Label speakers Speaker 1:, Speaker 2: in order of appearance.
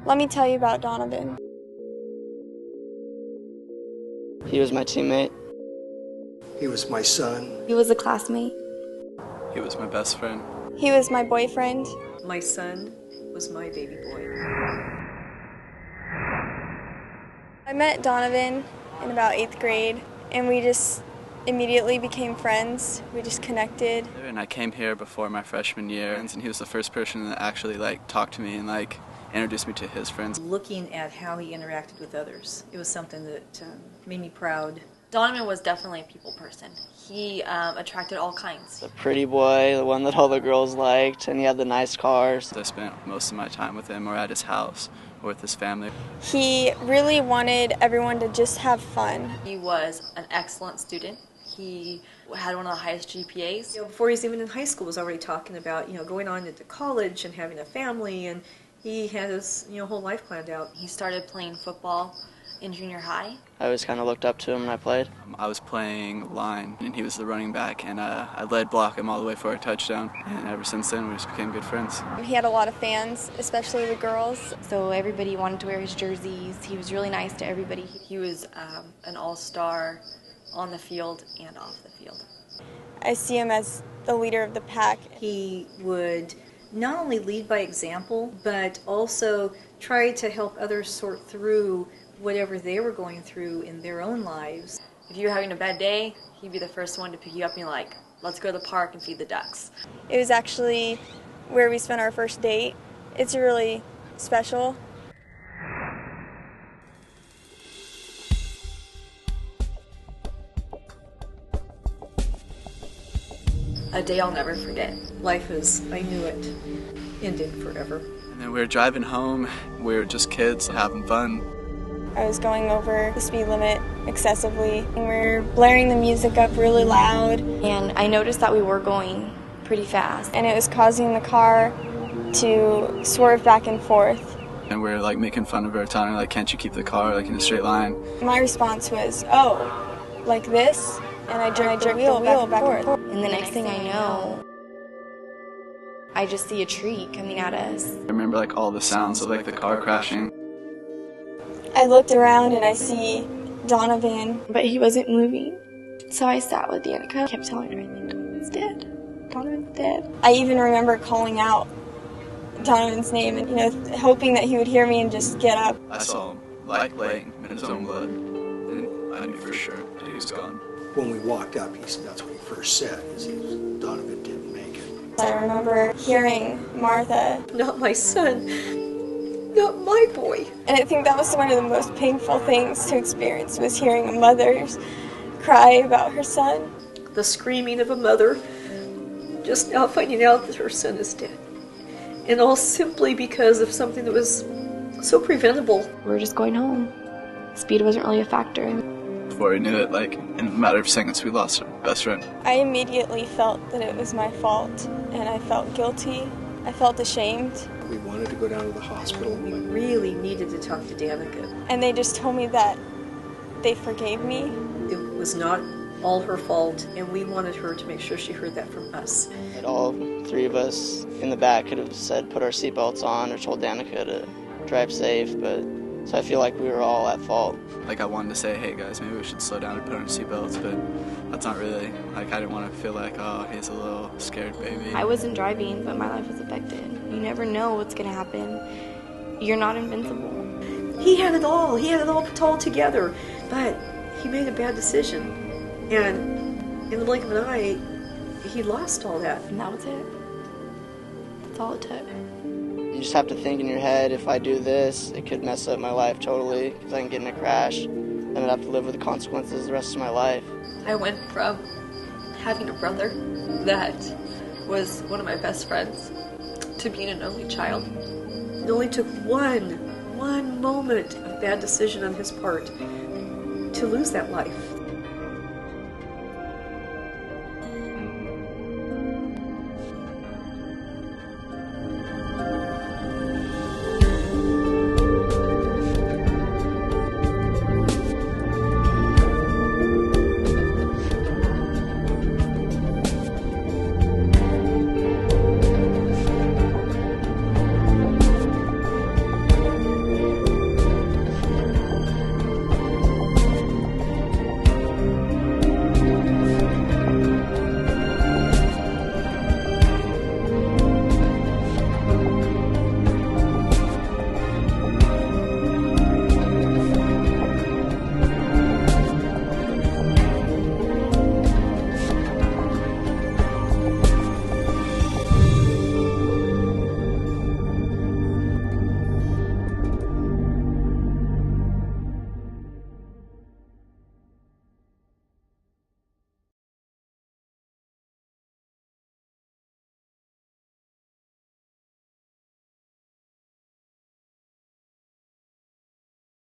Speaker 1: Let me tell you about Donovan.
Speaker 2: He was my teammate.
Speaker 3: He was my son.
Speaker 1: He was a classmate.
Speaker 4: He was my best friend.
Speaker 1: He was my boyfriend.
Speaker 5: My son was my baby boy.
Speaker 1: I met Donovan in about 8th grade, and we just immediately became friends. We just connected.
Speaker 4: And I came here before my freshman year, and he was the first person that actually talked to me and introduced me to his friends.
Speaker 5: Looking at how he interacted with others, it was something that made me proud.
Speaker 6: Donovan was definitely a people person. He attracted all kinds.
Speaker 2: The pretty boy, the one that all the girls liked, and he had the nice cars.
Speaker 4: I spent most of my time with him or at his house or with his family.
Speaker 1: He really wanted everyone to just have fun.
Speaker 6: He was an excellent student. He had one of the highest GPAs.
Speaker 5: Before he was even in high school, was already talking about going on into college and having a family, and he had his whole life planned out.
Speaker 6: He started playing football in junior high.
Speaker 2: I always kind of looked up to him when I played.
Speaker 4: I was playing line, and he was the running back, and I led block him all the way for a touchdown. And ever since then, we just became good friends.
Speaker 1: He had a lot of fans, especially the girls.
Speaker 7: So everybody wanted to wear his jerseys. He was really nice to everybody.
Speaker 6: He was an all-star on the field and off the field.
Speaker 1: I see him as the leader of the pack.
Speaker 5: He would not only lead by example, but also try to help others sort through whatever they were going through in their own lives.
Speaker 6: If you were having a bad day, he'd be the first one to pick you up and be like, let's go to the park and feed the ducks.
Speaker 1: It was actually where we spent our first date. It's really special.
Speaker 6: A day I'll never forget.
Speaker 5: Life as I knew it ended forever.
Speaker 4: And then we were driving home. We were just kids having fun.
Speaker 1: I was going over the speed limit excessively, and we were blaring the music up really loud.
Speaker 7: And I noticed that we were going pretty fast.
Speaker 1: And it was causing the car to swerve back and forth.
Speaker 4: And we were making fun of her, telling her can't you keep the car in a straight line?
Speaker 1: My response was, oh, like this? And I jerked the wheel back and forth.
Speaker 7: And the next thing I know, I just see a tree coming at us.
Speaker 4: I remember all the sounds of the car crashing.
Speaker 1: I looked around and I see Donovan,
Speaker 7: but he wasn't moving. So I sat with Danica, kept telling her, I think Donovan's dead. Donovan's dead.
Speaker 1: I even remember calling out Donovan's name and hoping that he would hear me and just get up.
Speaker 4: I saw him laying in his own blood, and I knew for sure that he was gone.
Speaker 3: When we walked up, that's what he first said, Donovan didn't make it.
Speaker 1: I remember hearing Martha.
Speaker 5: Not my son, not my boy.
Speaker 1: And I think that was one of the most painful things to experience, was hearing a mother cry about her son.
Speaker 5: The screaming of a mother, just now finding out that her son is dead. And all simply because of something that was so preventable.
Speaker 7: We were just going home. Speed wasn't really a factor.
Speaker 4: Before we knew it, in a matter of seconds, we lost our best friend.
Speaker 1: I immediately felt that it was my fault, and I felt guilty. I felt ashamed.
Speaker 3: We wanted to go down to the hospital.
Speaker 5: We really needed to talk to Danica.
Speaker 1: And they just told me that they forgave me.
Speaker 5: It was not all her fault, and we wanted her to make sure she heard that from us.
Speaker 2: And all three of us in the back could have said put our seatbelts on or told Danica to drive safe, so I feel like we were all at fault.
Speaker 4: I wanted to say, hey guys, maybe we should slow down and put on our seatbelts, but that's not really, I didn't want to feel oh, he's a little scared baby.
Speaker 7: I wasn't driving, but my life was affected. You never know what's going to happen. You're not invincible.
Speaker 5: He had it all. He had it all together, but he made a bad decision. And in the blink of an eye, he lost all that.
Speaker 7: And that was it. That's all it took.
Speaker 2: You just have to think in your head, if I do this, it could mess up my life totally, because I can get in a crash, and I'd have to live with the consequences the rest of my life.
Speaker 6: I went from having a brother that was one of my best friends to being an only child.
Speaker 5: It only took one moment of bad decision on his part to lose that life.